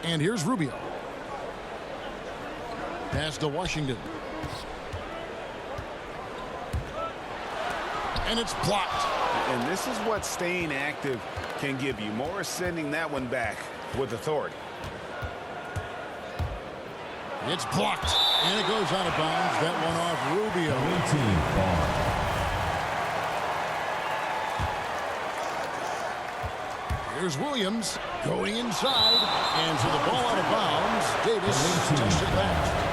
And here's Rubio. Pass to Washington. And it's blocked. And this is what staying active can give you. Morris sending that one back with authority. It's blocked. And it goes out of bounds. That one off Rubio. 18 ball. Here's Williams going inside. And so the ball out of bounds. Davis touched it back.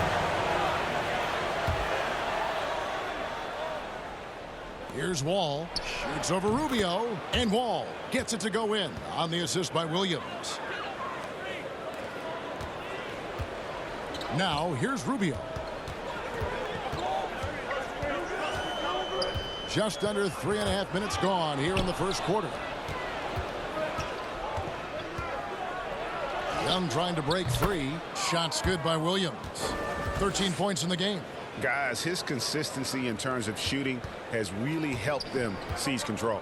Here's Wall. Shoots over Rubio. And Wall gets it to go in on the assist by Williams. Now here's Rubio. Just under 3.5 minutes gone here in the first quarter. Young trying to break free. Shots good by Williams. 13 points in the game. Guys, his consistency in terms of shooting has really helped them seize control.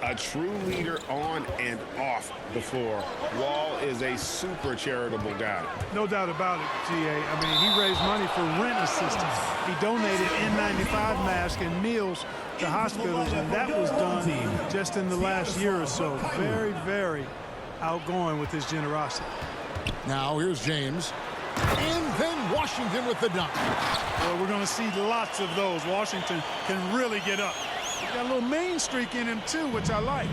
A true leader on and off the floor. Wall is a super charitable guy. No doubt about it, G.A. I mean, he raised money for rent assistance. He donated N95 masks and meals to hospitals, and that was done just in the last year or so. Very, very outgoing with his generosity. Now here's James. And then Washington with the dunk. Well, we're going to see lots of those. Washington can really get up. He's got a little mean streak in him, too, which I like.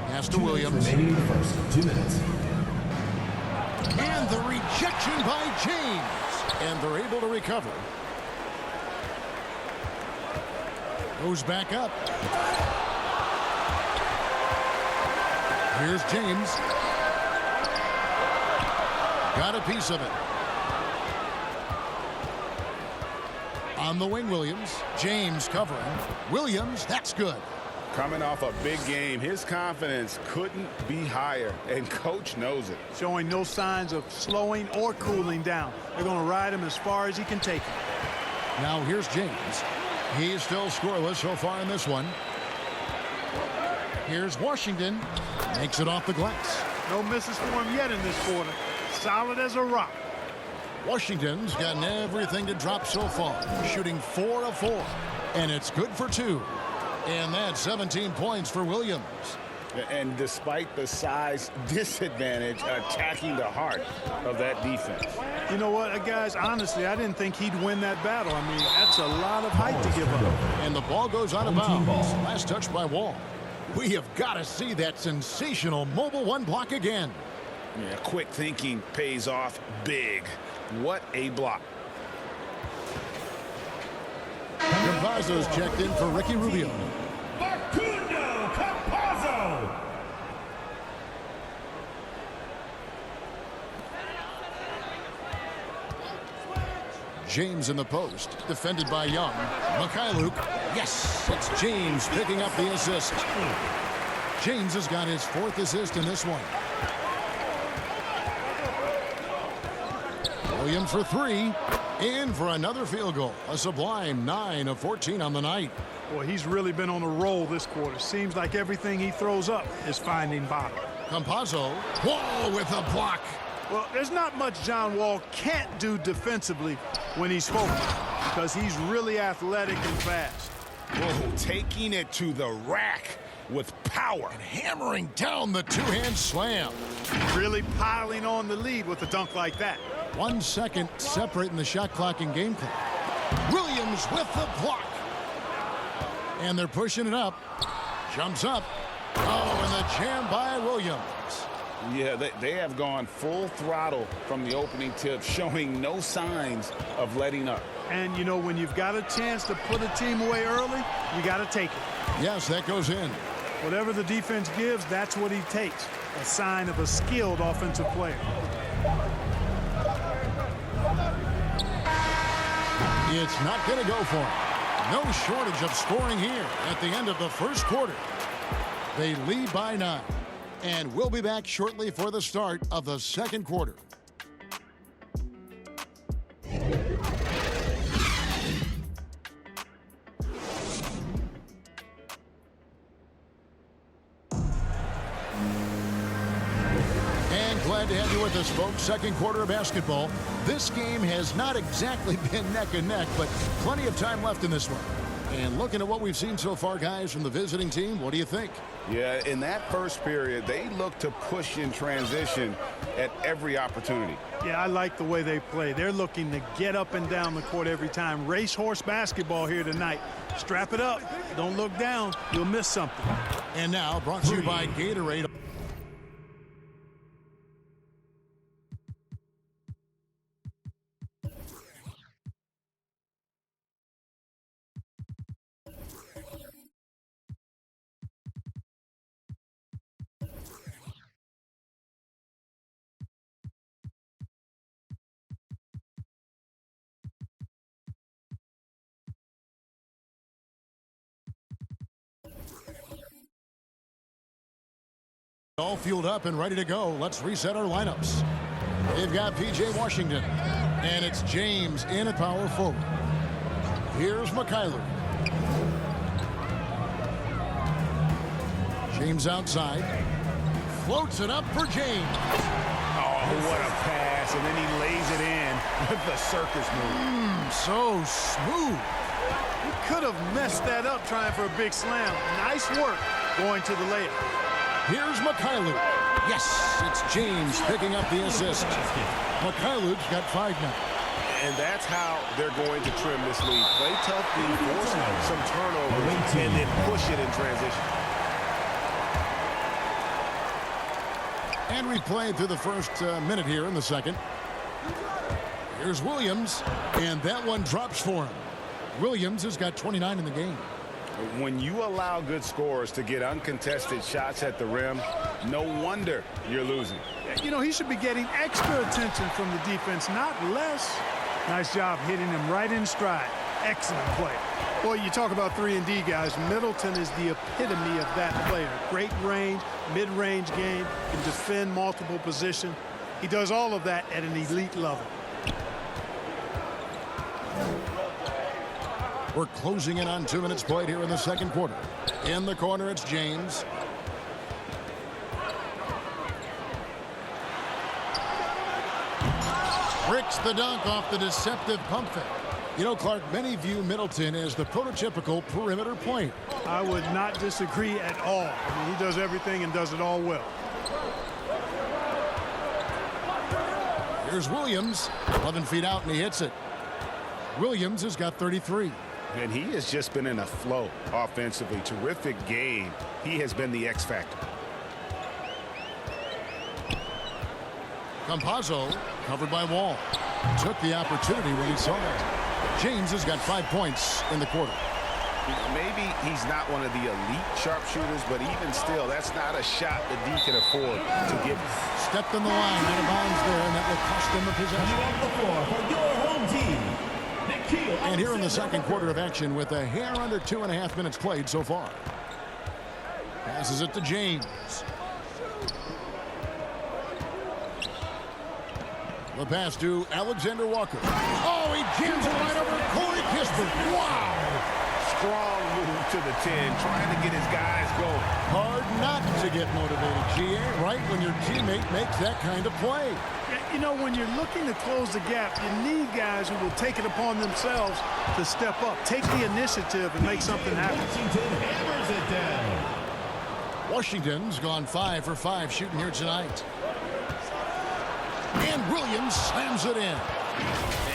Pass to Williams. Remaining the first 2 minutes. And the rejection by James. And they're able to recover. Goes back up. Here's James. Got a piece of it. On the wing, Williams. James covering. Williams, that's good. Coming off a big game, his confidence couldn't be higher, and coach knows it. Showing no signs of slowing or cooling down. They're going to ride him as far as he can take him. Now here's James. He's still scoreless so far in this one. Here's Washington. Makes it off the glass. No misses for him yet in this quarter. Solid as a rock. Washington's gotten everything to drop so far. Shooting 4 of 4. And it's good for 2. And that's 17 points for Williams. And despite the size disadvantage, attacking the heart of that defense. You know what, guys, honestly, I didn't think he'd win that battle. I mean, that's a lot of height to give up. And the ball goes out of bounds. Last touch by Wall. We have got to see that sensational mobile one block again. Yeah, quick thinking pays off big. What a block. Campazzo's checked in for Ricky Rubio. Facundo Campazzo. James in the post. Defended by Young. Mikhailuk. Yes, it's James picking up the assist. James has got his 4th assist in this one. Williams for 3. In for another field goal. A sublime 9 of 14 on the night. Boy, he's really been on a roll this quarter. Seems like everything he throws up is finding bottom. Campazzo. Wall with a block. Well, there's not much John Wall can't do defensively when he's focused, because he's really athletic and fast. Whoa, taking it to the rack with power. And hammering down the two-hand slam. Really piling on the lead with a dunk like that. 1 second separating the shot clock and game clock. Williams with the block. And they're pushing it up. Jumps up. Oh, and the jam by Williams. Yeah, they have gone full throttle from the opening tip, showing no signs of letting up. And, you know, when you've got a chance to put a team away early, you got to take it. Yes, that goes in. Whatever the defense gives, that's what he takes. A sign of a skilled offensive player. It's not going to go for him. No shortage of scoring here at the end of the first quarter. They lead by 9. And we'll be back shortly for the start of the second quarter. Glad to have you with us, folks. Second quarter of basketball. This game has not exactly been neck and neck, but plenty of time left in this one. And looking at what we've seen so far, guys, from the visiting team, what do you think? Yeah, in that first period, they look to push in transition at every opportunity. Yeah, I like the way they play. They're looking to get up and down the court every time. Racehorse basketball here tonight. Strap it up. Don't look down. You'll miss something. And now, brought to you by Gatorade. All fueled up and ready to go. Let's reset our lineups. They've got P.J. Washington, and it's James in at power forward. Here's Mikey. James outside. Floats it up for James. Oh, what a pass, and then he lays it in with the circus move. So smooth. He could have messed that up trying for a big slam. Nice work going to the layup. Here's Mikey. Yes, it's James picking up the assist. Mikey's got 5 now. And that's how they're going to trim this lead. Play tough, force some turnovers, and then push it in transition. And we played through the first minute here in the second. Here's Williams, and that one drops for him. Williams has got 29 in the game. When you allow good scorers to get uncontested shots at the rim, no wonder you're losing. You know, he should be getting extra attention from the defense, not less. Nice job hitting him right in stride. Excellent play. Boy, you talk about 3-and-D guys. Middleton is the epitome of that player. Great range, mid-range game, can defend multiple positions. He does all of that at an elite level. We're closing in on 2 minutes played here in the second quarter. In the corner, it's James. Bricks the dunk off the deceptive pump fake. You know, Clark, many view Middleton as the prototypical perimeter point. I would not disagree at all. I mean, he does everything and does it all well. Here's Williams, 11 feet out, and he hits it. Williams has got 33. And he has just been in a flow offensively. Terrific game. He has been the X factor. Campazzo covered by Wall. Took the opportunity when he saw it. James has got 5 points in the quarter. Maybe he's not one of the elite sharpshooters, but even still, that's not a shot that D can afford to give. Stepped in the line, out of bounds there, and that will cost them the possession. On the floor for your home team. And here in the second quarter of action with a hair under 2.5 minutes played so far. Passes it to James. The pass to Alexander Walker. Oh, he jams it right over Corey Kispert. Wow! Strong move to the 10, trying to get his guys going. Hard not to get motivated, GA, right when your teammate makes that kind of play. You know, when you're looking to close the gap, you need guys who will take it upon themselves to step up, take the initiative, and make something happen. Washington hammers it down. Washington's gone 5 for 5 shooting here tonight. And Williams slams it in.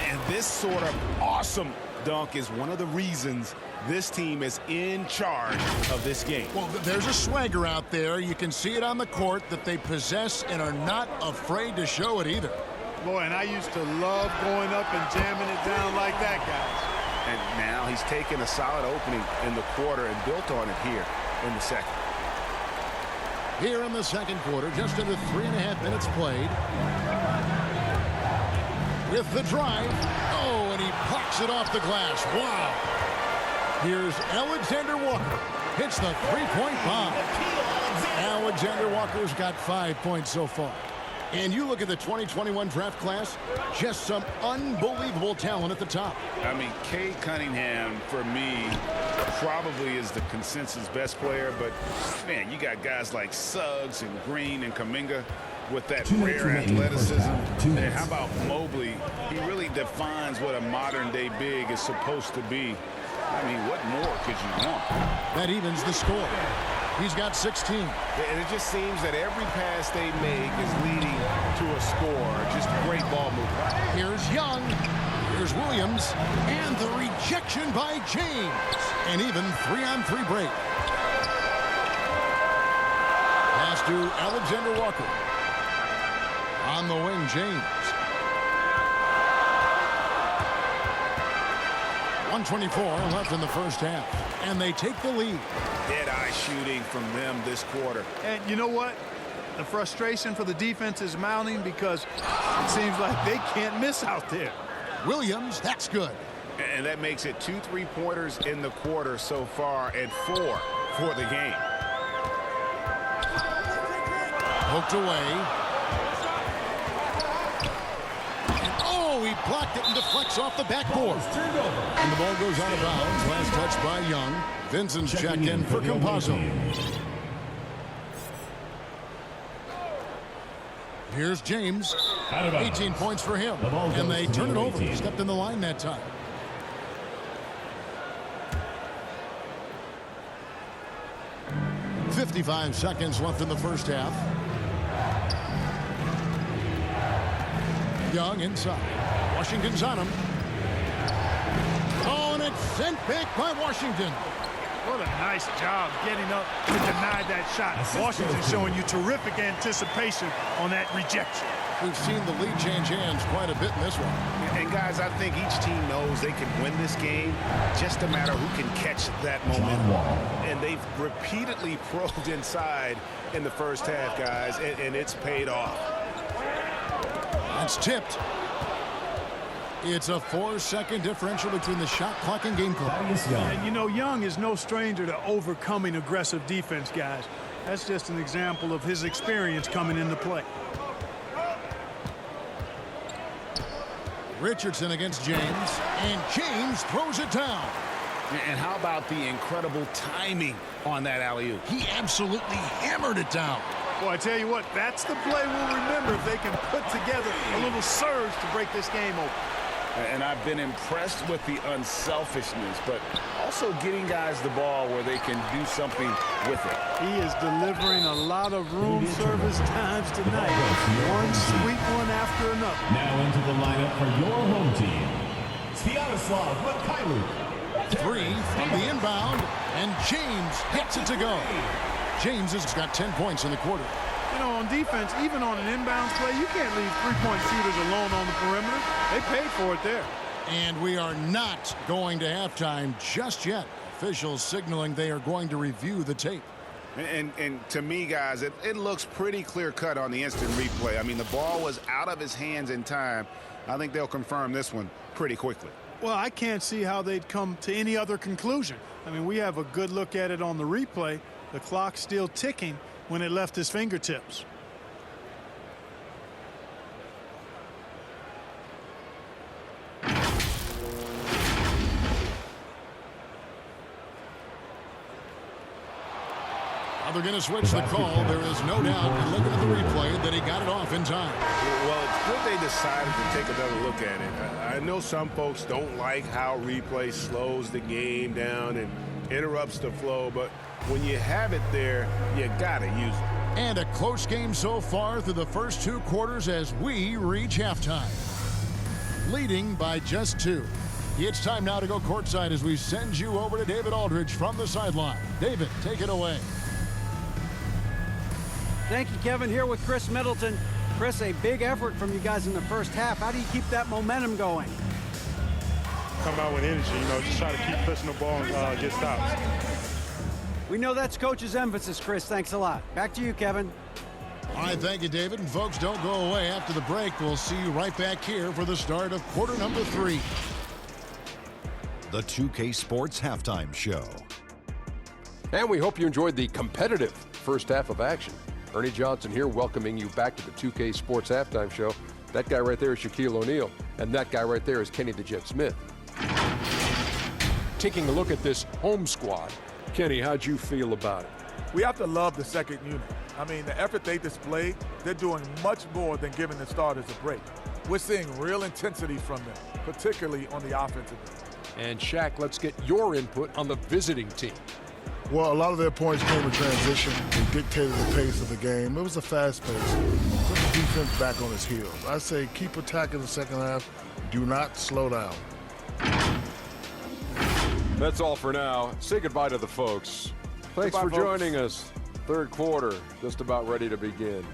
And this sort of awesome dunk is one of the reasons this team is in charge of this game. Well, there's a swagger out there. You can see it on the court that they possess and are not afraid to show it either. Boy, and I used to love going up and jamming it down like that, guys. And now he's taken a solid opening in the quarter and built on it here in the second. Here in the second quarter, just under 3.5 minutes played. With the drive. Oh, and he pops it off the glass. Wow. Here's Alexander Walker. Hits the three-point bomb. Alexander Walker's got 5 points so far. And you look at the 2021 draft class, just some unbelievable talent at the top. I mean, Cade Cunningham, for me, probably is the consensus best player. But, man, you got guys like Suggs and Green and Kuminga. with that 2 minutes rare remaining in the first athleticism. half. 2 And minutes. how about Mobley? He really defines what a modern-day big is supposed to be. I mean, what more could you want? That evens the score. He's got 16. And it just seems that every pass they make is leading to a score. Just great ball movement. Here's Young. Here's Williams. And the rejection by James. An even 3-on-3 break. Pass to Alexander Walker. On the wing, James. 1:24 left in the first half. And they take the lead. Dead-eye shooting from them this quarter. And you know what? The frustration for the defense is mounting because it seems like they can't miss out there. Williams, that's good. And that makes it 2 3-pointers in the quarter so far and 4 for the game. Poked away. And oh, he blocked it and deflects off the backboard. And the ball goes out of bounds. Last touch by Young. Vincent's checked in for Campazzo. Here's James. 18 points for him. And they turn it over. Stepped in the line that time. .55 seconds left in the first half. Young inside. Washington's on him. Oh, and it's sent back by Washington. What a nice job getting up to deny that shot. Washington showing you terrific anticipation on that rejection. We've seen the lead change hands quite a bit in this one. And guys, I think each team knows they can win this game, just a matter who can catch that momentum. And they've repeatedly probed inside in the first half, guys, and it's paid off. It's tipped. It's a 4-second differential between the shot clock and game clock. And you know, Young is no stranger to overcoming aggressive defense, guys. That's just an example of his experience coming into play. Richardson against James, and James throws it down. And how about the incredible timing on that alley-oop? He absolutely hammered it down. Well, I tell you what, that's the play we'll remember if they can put together a little surge to break this game open. And I've been impressed with the unselfishness, but also getting guys the ball where they can do something with it. He is delivering a lot of room service times tonight. One sweet one after another. Now into the lineup for your home team. Stanislav Mikey. 3 from the inbound, and James gets it to go. James has got 10 points in the quarter. You know, on defense, even on an inbounds play, you can't leave three-point shooters alone on the perimeter. They paid for it there. And we are not going to halftime just yet. Officials signaling they are going to review the tape. And to me, guys, it looks pretty clear-cut on the instant replay. I mean, the ball was out of his hands in time. I think they'll confirm this one pretty quickly. Well, I can't see how they'd come to any other conclusion. I mean, we have a good look at it on the replay. The clock's still ticking when it left his fingertips. They're going to switch the call. There is no doubt, in looking at the replay, that he got it off in time. Well, it's good they decided to take another look at it. I know some folks don't like how replay slows the game down and interrupts the flow, but when you have it there, you got to use it. And a close game so far through the first 2 quarters as we reach halftime. Leading by just 2. It's time now to go courtside as we send you over to David Aldridge from the sideline. David, take it away. Thank you, Kevin. Here with Chris Middleton. Chris, a big effort from you guys in the first half. How do you keep that momentum going? Come out with energy, you know, just try to keep pushing the ball and get stops. We know that's coach's emphasis, Chris. Thanks a lot. Back to you, Kevin. All right, thank you, David. And folks, don't go away. After the break, we'll see you right back here for the start of quarter number 3. The 2K Sports Halftime Show. And we hope you enjoyed the competitive first half of action. Ernie Johnson here, welcoming you back to the 2K Sports Halftime Show. That guy right there is Shaquille O'Neal, and that guy right there is Kenny the Jet Smith. Taking a look at this home squad. Kenny, how'd you feel about it? We have to love the second unit. I mean, the effort they displayed, they're doing much more than giving the starters a break. We're seeing real intensity from them, particularly on the offensive end. And Shaq, let's get your input on the visiting team. Well, a lot of their points came in transition. They dictated the pace of the game. It was a fast pace. Put the defense back on its heels. I say keep attacking the second half. Do not slow down. That's all for now. Say goodbye to the folks. Thanks Goodbye, for folks. joining us. Third quarter, just about ready to begin.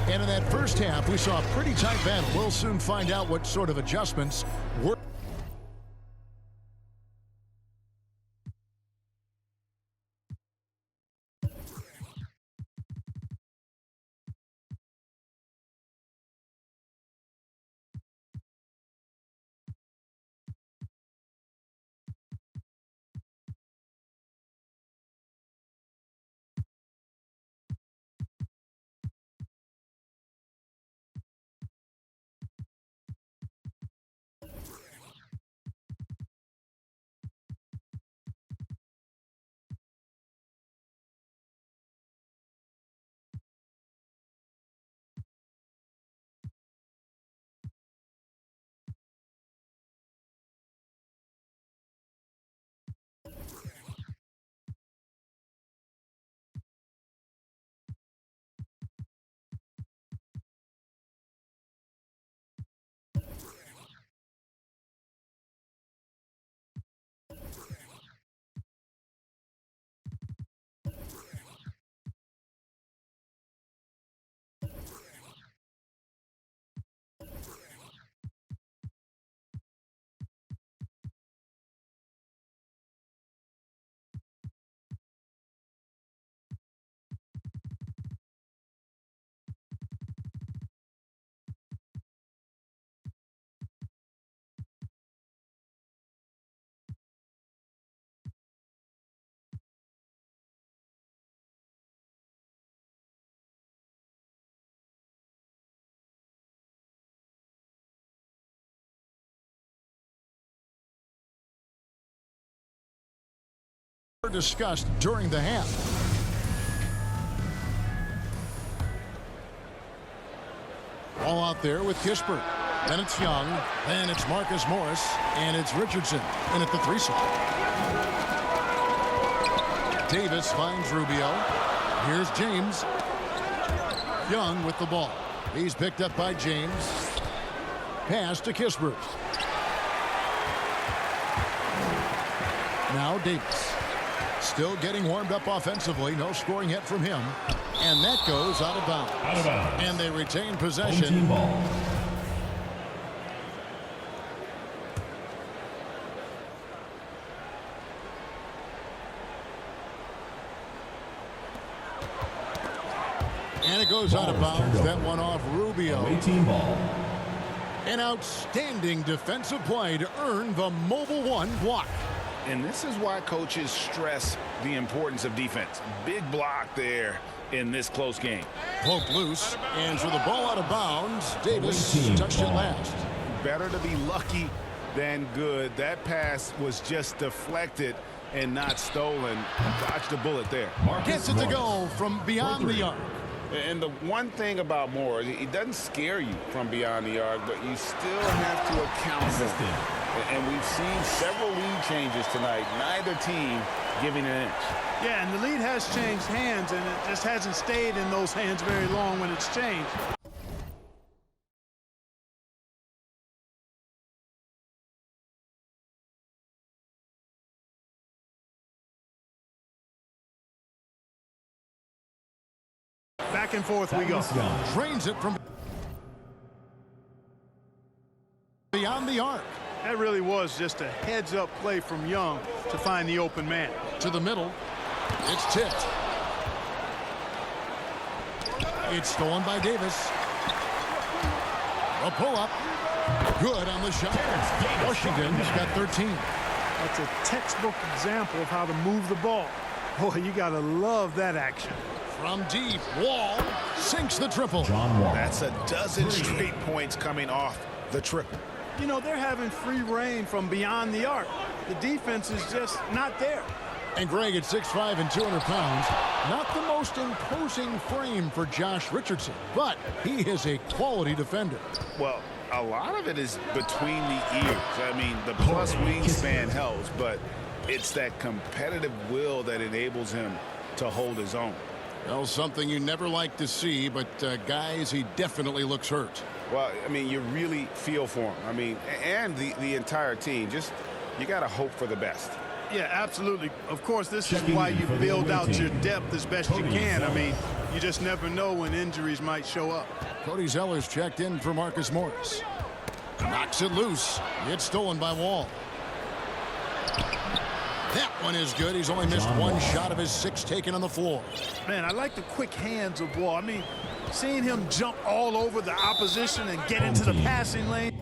And in that first half, we saw a pretty tight battle. We'll soon find out what sort of adjustments were. Discussed during the half. All out there with Kispert. Then it's Young. Then it's Marcus Morris. And it's Richardson in at the 3 slot. Davis finds Rubio. Here's James. Young with the ball. He's picked up by James. Pass to Kispert. Now Davis. Still getting warmed up offensively. No scoring yet from him. And that goes out of bounds. And they retain possession. Ball. And it goes out of bounds. That one off Rubio. Ball. An outstanding defensive play to earn the Mobile One block. And this is why coaches stress the importance of defense. Big block there in this close game. Poked loose, and for the ball out of bounds, Davis touched it last. Better to be lucky than good. That pass was just deflected and not stolen. Dodged a bullet there. Gets it to go from beyond the arc. And the one thing about Moore, it doesn't scare you from beyond the arc, but you still have to account for it. And we've seen several lead changes tonight. Neither team giving an inch. Yeah, and the lead has changed hands, and it just hasn't stayed in those hands very long when it's changed. Back and forth we go. Trains it from beyond the arc. That really was just a heads-up play from Young to find the open man. To the middle. It's tipped. It's stolen by Davis. A pull-up. Good on the shot. Washington's got 13. That's a textbook example of how to move the ball. Boy, you got to love that action. From deep, Wall sinks the triple. John Wall. That's a dozen straight points coming off the triple. You know, they're having free reign from beyond the arc. The defense is just not there. And Greg, at 6'5" and 200 pounds, not the most imposing frame for Josh Richardson, but he is a quality defender. Well, a lot of it is between the ears. I mean, the plus wingspan helps, but it's that competitive will that enables him to hold his own. Well, something you never like to see, but guys, he definitely looks hurt. Well, I mean, you really feel for him. I mean, and the entire team. Just, you got to hope for the best. Yeah, absolutely. Of course, this is why you build out your depth as best you can. I mean, you just never know when injuries might show up. Cody Zeller's checked in for Marcus Morris. Knocks it loose. It's stolen by Wall. That one is good. He's only missed one shot of his 6 taken on the floor. Man, I like the quick hands of Wall. I mean, seeing him jump all over the opposition and get into the passing lane.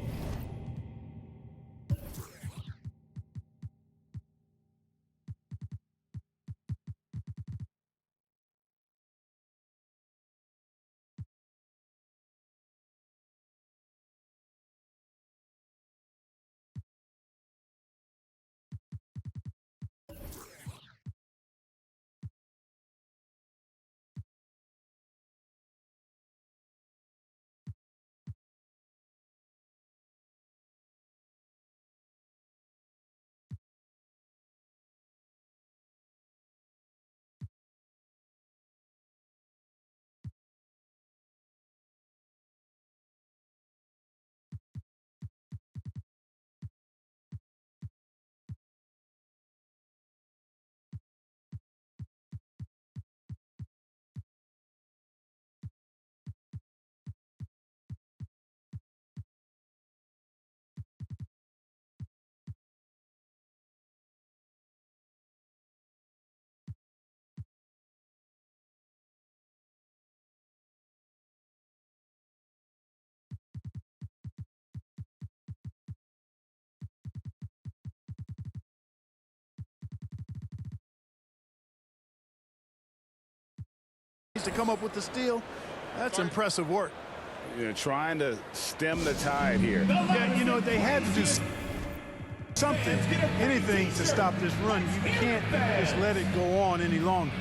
To come up with the steal, that's impressive work. You know, trying to stem the tide here. Yeah, you know, they had to do something, anything to stop this run. You can't just let it go on any longer.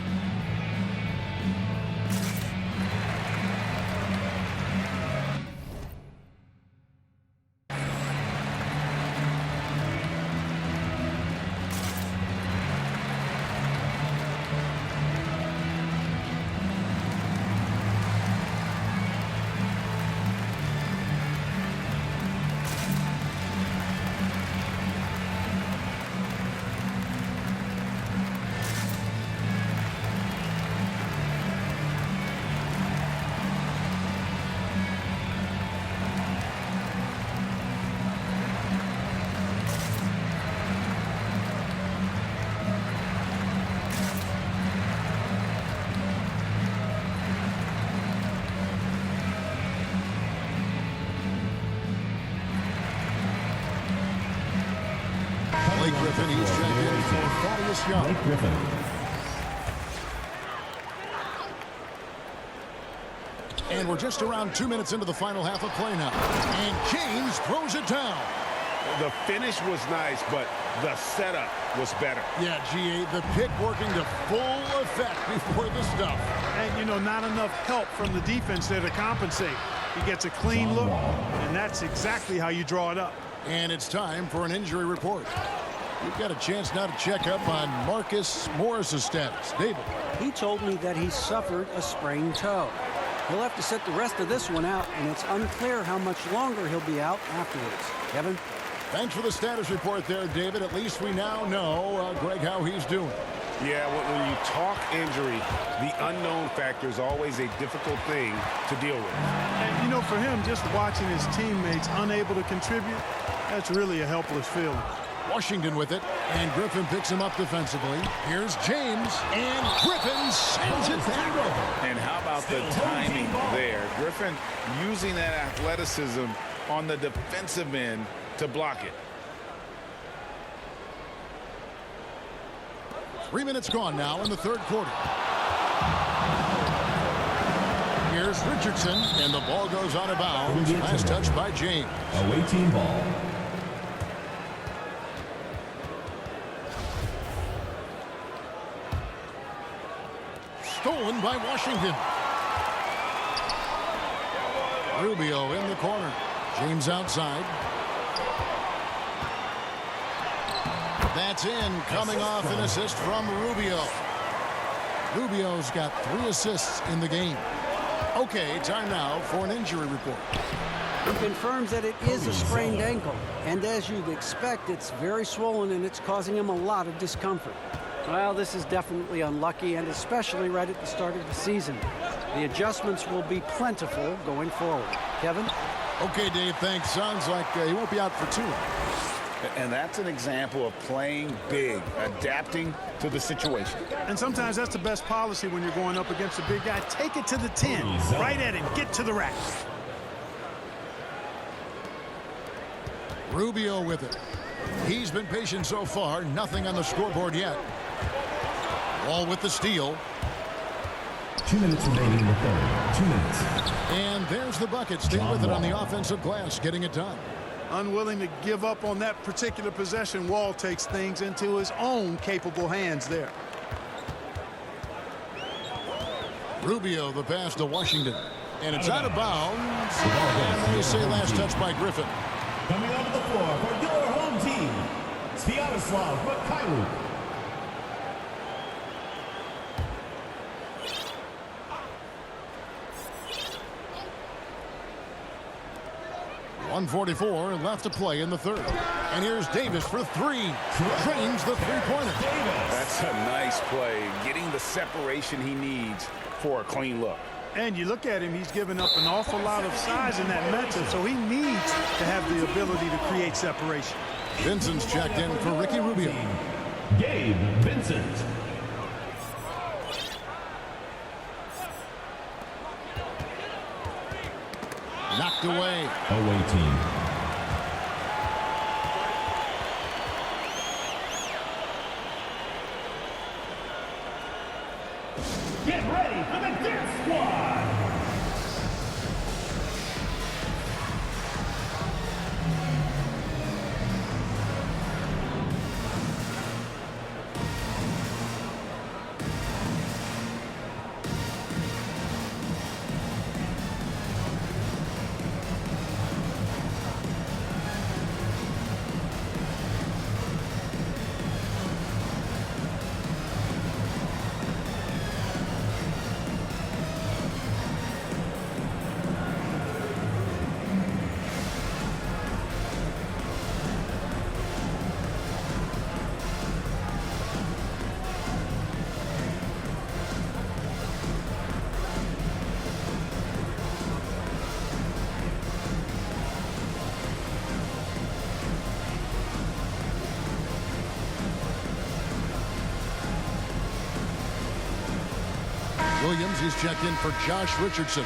Griffin, he's checked in for Thaddeus Young. Blake Griffin. And we're just around 2 minutes into the final half of play now. And James throws it down. The finish was nice, but the setup was better. Yeah, G.A., the pick working to full effect before the stuff. And, you know, not enough help from the defense there to compensate. He gets a clean look, and that's exactly how you draw it up. And it's time for an injury report. We've got a chance now to check up on Marcus Morris's status. David. He told me that he suffered a sprained toe. He'll have to sit the rest of this one out, and it's unclear how much longer he'll be out afterwards. Kevin? Thanks for the status report there, David. At least we now know, Greg, how he's doing. Yeah, when you talk injury, the unknown factor is always a difficult thing to deal with. And, you know, for him, just watching his teammates unable to contribute, that's really a helpless feeling. Washington with it, and Griffin picks him up defensively. Here's James, and Griffin sends it back. And how about the timing there? Griffin using that athleticism on the defensive end to block it. 3 minutes gone now in the third quarter. Richardson, and the ball goes out of bounds. Last touch by James. Away team ball. Stolen by Washington. Rubio in the corner. James outside. That's in, coming off an assist from Rubio. Rubio's got 3 assists in the game. Okay, time now for an injury report. He confirms that it is a sprained ankle, and as you'd expect, it's very swollen and it's causing him a lot of discomfort. Well, this is definitely unlucky, and especially right at the start of the season. The adjustments will be plentiful going forward. Kevin? Okay, Dave, thanks. Sounds like he won't be out for too long. And that's an example of playing big, adapting to the situation. And sometimes that's the best policy when you're going up against a big guy. Take it to the 10, right at him, get to the rack. Rubio with it. He's been patient so far, nothing on the scoreboard yet. Wall with the steal. 2 minutes remaining in the third. 2 minutes. And there's the bucket. Stay with it on the offensive glass, getting it done. Unwilling to give up on that particular possession, Wall takes things into his own capable hands there. Rubio, the pass to Washington. And it's out of bounds. And they say last touch by Griffin. Coming onto the floor for your home team, Mikey. 1:44 left to play in the third. And here's Davis for 3. Drains the three-pointer. That's a nice play, getting the separation he needs for a clean look. And you look at him, he's given up an awful lot of size in that matchup, so he needs to have the ability to create separation. Vincent's checked in for Ricky Rubio. Gabe Vincent. Knocked away. Away team. Get ready for the Dance Squad. Williams is checked in for Josh Richardson.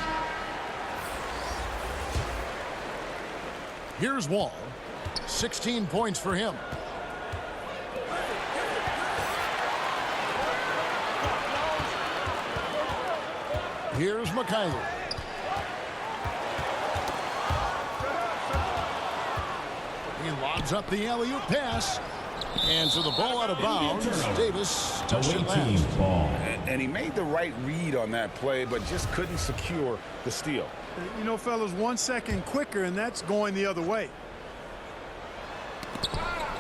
Here's Wall. 16 points for him. Here's Mikey. He lobs up the alley-oop pass. And so the ball out of bounds. Davis touched it last. And he made the right read on that play, but just couldn't secure the steal. You know, fellas, 1 second quicker, and that's going the other way.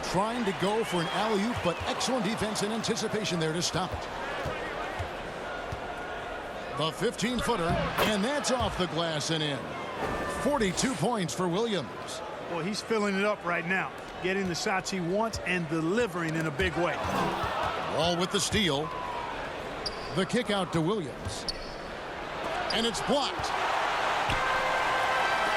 Trying to go for an alley-oop, but excellent defense and anticipation there to stop it. The 15-footer, and that's off the glass and in. 42 points for Williams. Well, he's filling it up right now, getting the shots he wants and delivering in a big way. Wall with the steal. The kick out to Williams. And it's blocked.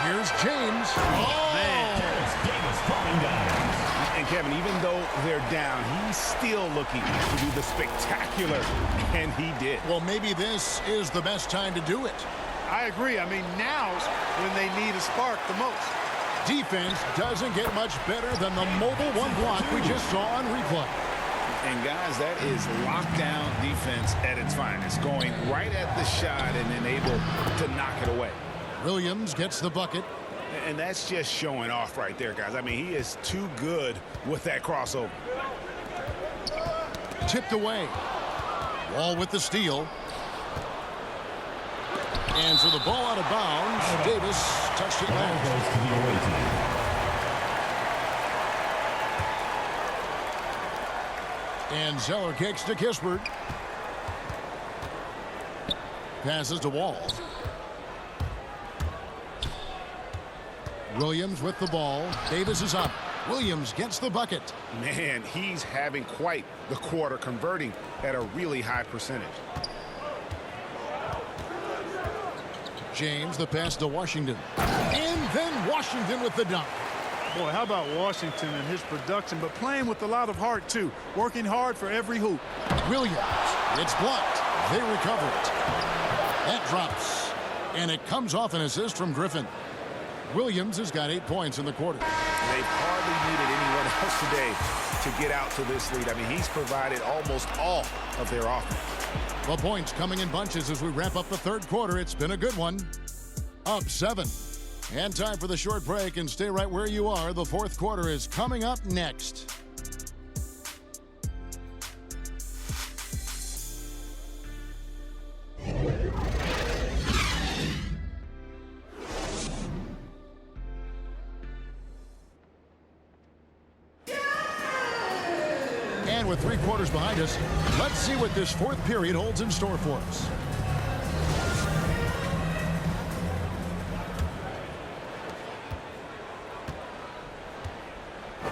Here's James. Oh, man. Davis falling down. And Kevin, even though they're down, he's still looking to do the spectacular, and he did. Well, maybe this is the best time to do it. I agree. I mean, now's when they need a spark the most. Defense doesn't get much better than the mobile one block we just saw on replay. And guys, that is lockdown defense at its finest, going right at the shot and then able to knock it away. Williams gets the bucket. And that's just showing off right there, guys. I mean, he is too good with that crossover. Tipped away. Wall with the steal. And so the ball out of bounds. Davis touched it last. And Zeller kicks to Kispert. Passes to Wall. Williams with the ball. Davis is up. Williams gets the bucket. Man, he's having quite the quarter, converting at a really high percentage. James, the pass to Washington. And then Washington with the dunk. Boy, how about Washington and his production, but playing with a lot of heart, too. Working hard for every hoop. Williams, it's blocked. They recover it. That drops. And it comes off an assist from Griffin. Williams has got 8 points in the quarter. They've hardly needed anyone else today to get out to this lead. I mean, he's provided almost all of their offense. The points coming in bunches as we wrap up the third quarter. It's been a good one. Up 7. And time for the short break, and stay right where you are. The fourth quarter is coming up next. And with 3 quarters behind us, let's see what this fourth period holds in store for us.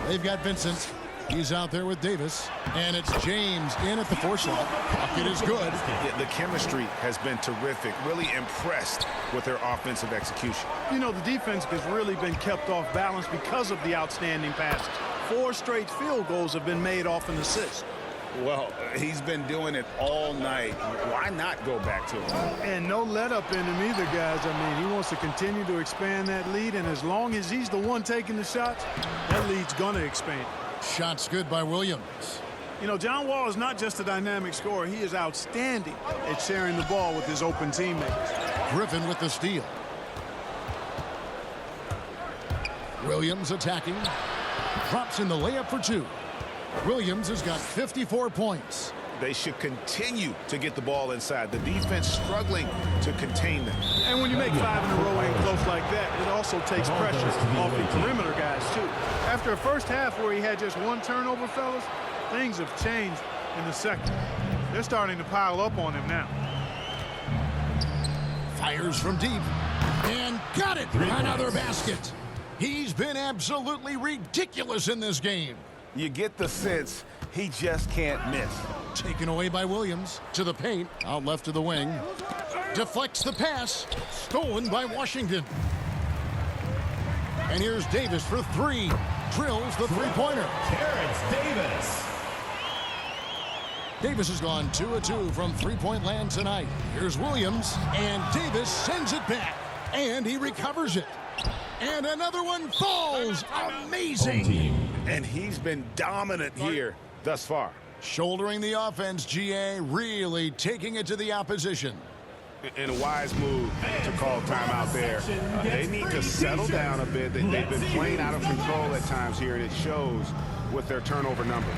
They've got Vincent. He's out there with Davis. And it's James in at the 4 slot. Pocket is good. Yeah, the chemistry has been terrific. Really impressed with their offensive execution. You know, the defense has really been kept off balance because of the outstanding passes. 4 straight field goals have been made off an assist. Well, he's been doing it all night. Why not go back to him? And no let up in him either, guys. I mean, he wants to continue to expand that lead, and as long as he's the one taking the shots, that lead's going to expand. Shots good by Williams. You know, John Wall is not just a dynamic scorer. He is outstanding at sharing the ball with his open teammates. Griffin with the steal. Williams attacking. Drops in the layup for 2. Williams has got 54 points. They should continue to get the ball inside. The defense struggling to contain them. And when you make 5 in a row and close like that, it also takes pressure off the perimeter guys, too. After a first half where he had just 1 turnover, fellas, things have changed in the second. They're starting to pile up on him now. Fires from deep. And got it! Another basket. He's been absolutely ridiculous in this game. You get the sense he just can't miss. Taken away by Williams. To the paint. Out left to the wing. Deflects the pass. Stolen by Washington. And here's Davis for 3. Drills the 3-pointer. Terrence Davis. Davis has gone 2 of 2 from 3-point land tonight. Here's Williams. And Davis sends it back. And he recovers it. And another one falls. Amazing. And he's been dominant here thus far. Shouldering the offense, GA, really taking it to the opposition. And a wise move to call timeout there. They need to settle down a bit. They've been playing out of control at times here, and it shows with their turnover number.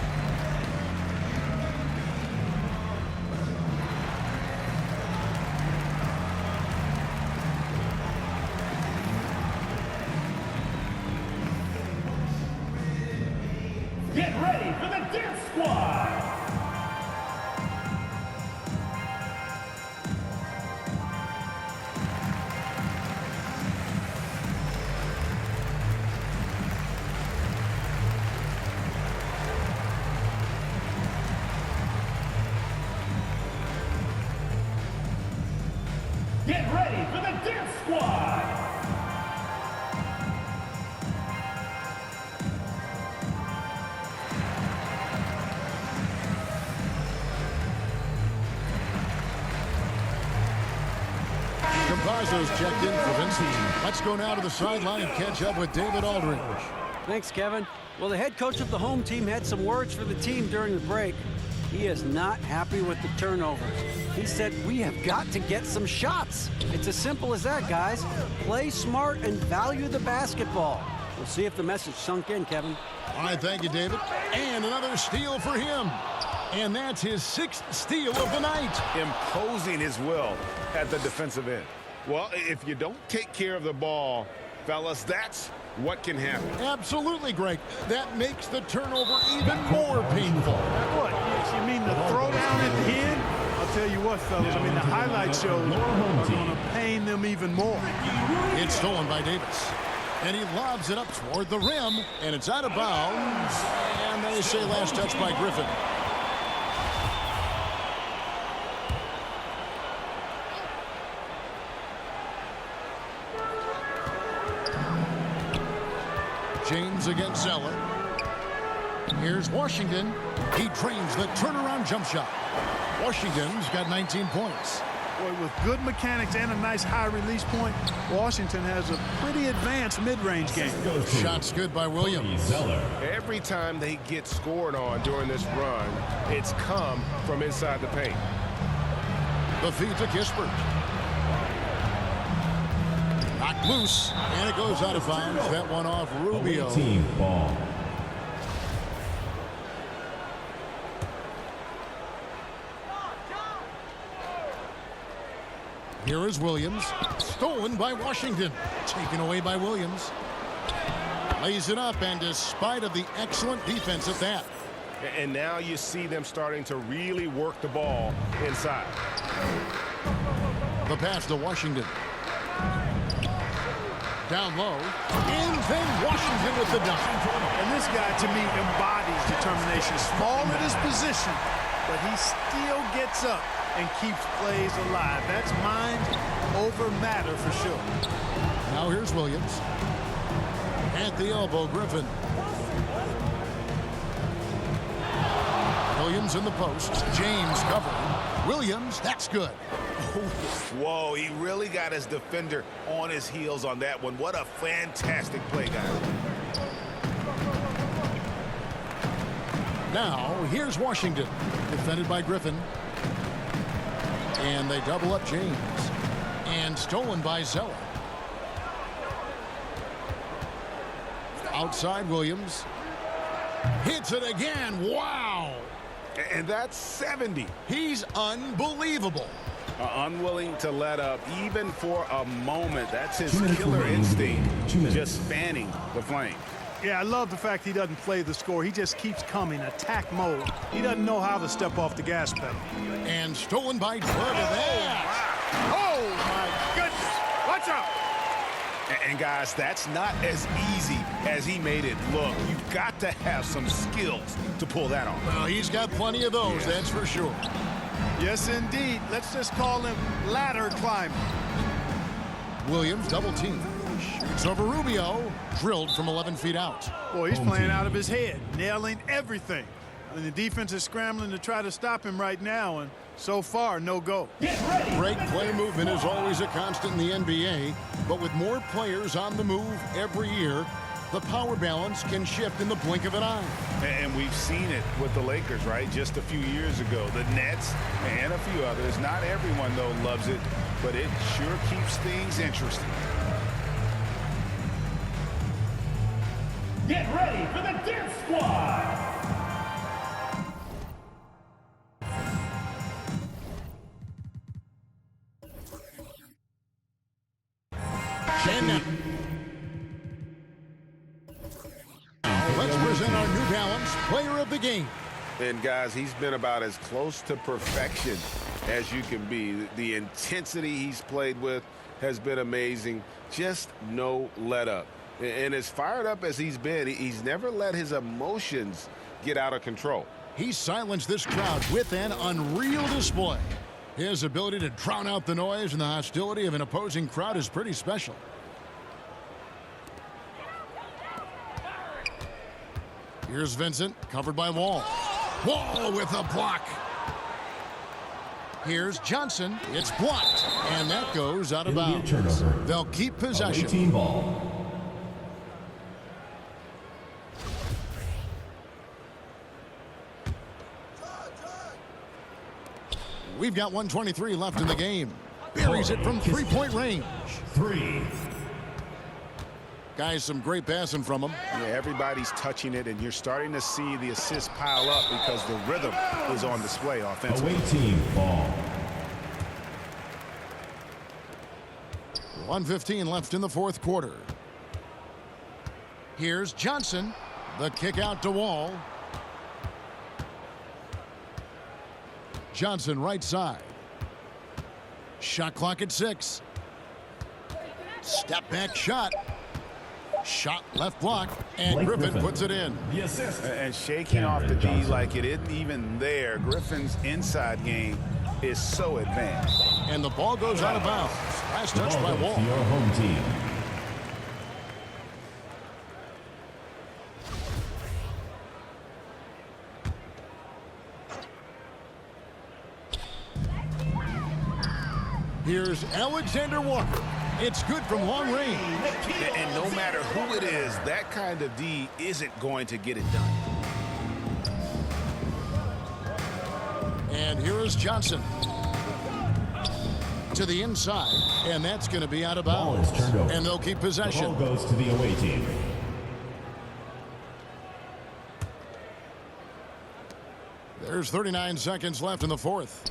Get ready for the Dance Squad. Get ready for the Dance Squad. Compazzo's checked in for Vincent. Let's go now to the sideline and catch up with David Aldridge. Thanks, Kevin. Well, the head coach of the home team had some words for the team during the break. He is not happy with the turnovers. He said, we have got to get some shots. It's as simple as that, guys. Play smart and value the basketball. We'll see if the message sunk in, Kevin. All right, thank you, David. And another steal for him. And that's his 6th steal of the night. Imposing his will at the defensive end. Well, if you don't take care of the ball, fellas, that's what can happen. Absolutely, Greg. That makes the turnover even more painful. What? You mean the throwdown at the end? I'll tell you what, fellas. I mean, the highlight shows are going to pain them even more. It's stolen by Davis. And he lobs it up toward the rim, and it's out of bounds. And they say last touch by Griffin. James against Zeller. Here's Washington. He trains the turnaround jump shot. Washington's got 19 points. Boy, with good mechanics and a nice high release point, Washington has a pretty advanced mid-range game. Shots good by Williams. Every time they get scored on during this run, it's come from inside the paint. The feed to Kispert. Knocked loose, and it goes out of bounds. That one off Rubio. Team ball. Here is Williams. Stolen by Washington. Taken away by Williams. Lays it up, and despite of the excellent defense at that. And now you see them starting to really work the ball inside. The pass to Washington. Down low. And then Washington with the dunk. And this guy, to me, embodies determination. Small at his position, but he still gets up and keeps plays alive. That's mind over matter for sure. Now here's Williams. At the elbow, Griffin. Williams in the post. James covering. Williams, that's good. Whoa, he really got his defender on his heels on that one. What a fantastic play, guys. Now, here's Washington. Defended by Griffin. And they double up James. And stolen by Zeller. Outside Williams. Hits it again. Wow. And that's 70. He's unbelievable. Unwilling to let up even for a moment. That's his killer instinct. Just fanning the flame. Yeah, I love the fact he doesn't play the score. He just keeps coming, attack mode. He doesn't know how to step off the gas pedal. And stolen by Look at that. Oh, my goodness. Watch out. And, guys, that's not as easy as he made it look. You've got to have some skills to pull that off. Well, he's got plenty of those, that's for sure. Yes, indeed. Let's just call him ladder climber. Williams double team. Shoots over Rubio. Drilled from 11 feet out. Boy, he's playing out of his head, nailing everything. And the defense is scrambling to try to stop him right now, and so far, no go. Great play movement is always a constant in the NBA, but with more players on the move every year, the power balance can shift in the blink of an eye. And we've seen it with the Lakers, right? Just a few years ago. The Nets and a few others. Not everyone, though, loves it, but it sure keeps things interesting. Get ready for the Dance Squad! Let's present our New Balance Player of the Game. And, guys, he's been about as close to perfection as you can be. The intensity he's played with has been amazing. Just no let up. And as fired up as he's been, he's never let his emotions get out of control. He silenced this crowd with an unreal display. His ability to drown out the noise and the hostility of an opposing crowd is pretty special. Here's Vincent, covered by Wall. Wall with a block. Here's Johnson. It's blocked, and that goes out of bounds. They'll keep possession. Team ball. We've got 1:23 left in the game. Buries it from three-point range. 3. Guys, some great passing from him. Yeah, everybody's touching it, and you're starting to see the assists pile up because the rhythm is on display offensively. Away team ball. 1:15 left in the fourth quarter. Here's Johnson. The kick out to Wall. Johnson right side. Shot clock at 6. Step back shot. Shot left block, and Blake Griffin puts it in. The assist. And shaking off the D like it isn't even there. Griffin's inside game is so advanced. And the ball goes out of bounds. Last touch by Wall. Your home team. Here's Alexander Walker. It's good from long range. And no matter who it is, that kind of D isn't going to get it done. And here is Johnson. To the inside, and that's going to be out of Ball bounds. is turned over. And they'll keep The possession. ball goes to the away team. There's 39 seconds left in the fourth.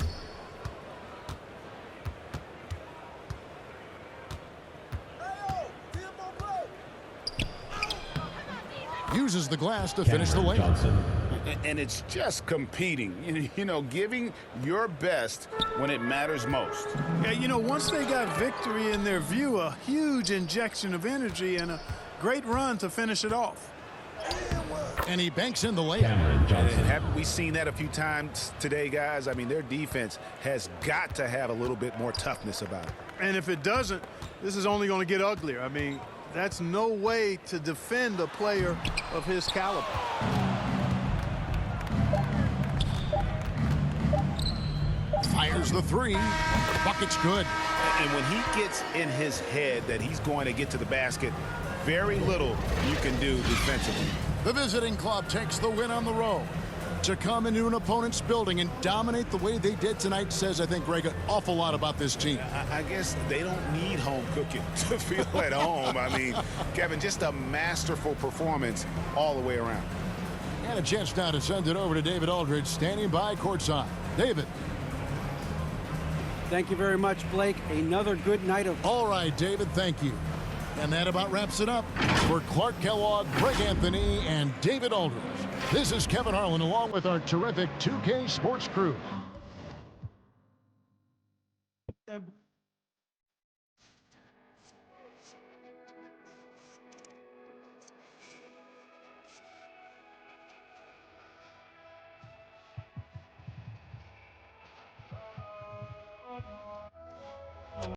Uses the glass to finish the lane. Johnson. And it's just competing, you know, giving your best when it matters most. Yeah, you know, once they got victory in their view, a huge injection of energy and a great run to finish it off. And he banks in the layup. Cameron And Johnson. haven't we seen that a few times today, guys? I mean, their defense has got to have a little bit more toughness about it. And if it doesn't, this is only going to get uglier. I mean, that's no way to defend a player of his caliber. Fires the three. Bucket's good. And when he gets in his head that he's going to get to the basket, very little you can do defensively. The visiting club takes the win on the road. To come into an opponent's building and dominate the way they did tonight says, I think, Greg, an awful lot about this team. I guess they don't need home cooking to feel at home. I mean, Kevin, just a masterful performance all the way around. And a chance now to send it over to David Aldridge, standing by courtside. David. Thank you very much, Blake. Another good night of... All right, David, thank you. And that about wraps it up for Clark Kellogg, Greg Anthony, and David Aldridge. This is Kevin Harlan along with our terrific 2K Sports crew.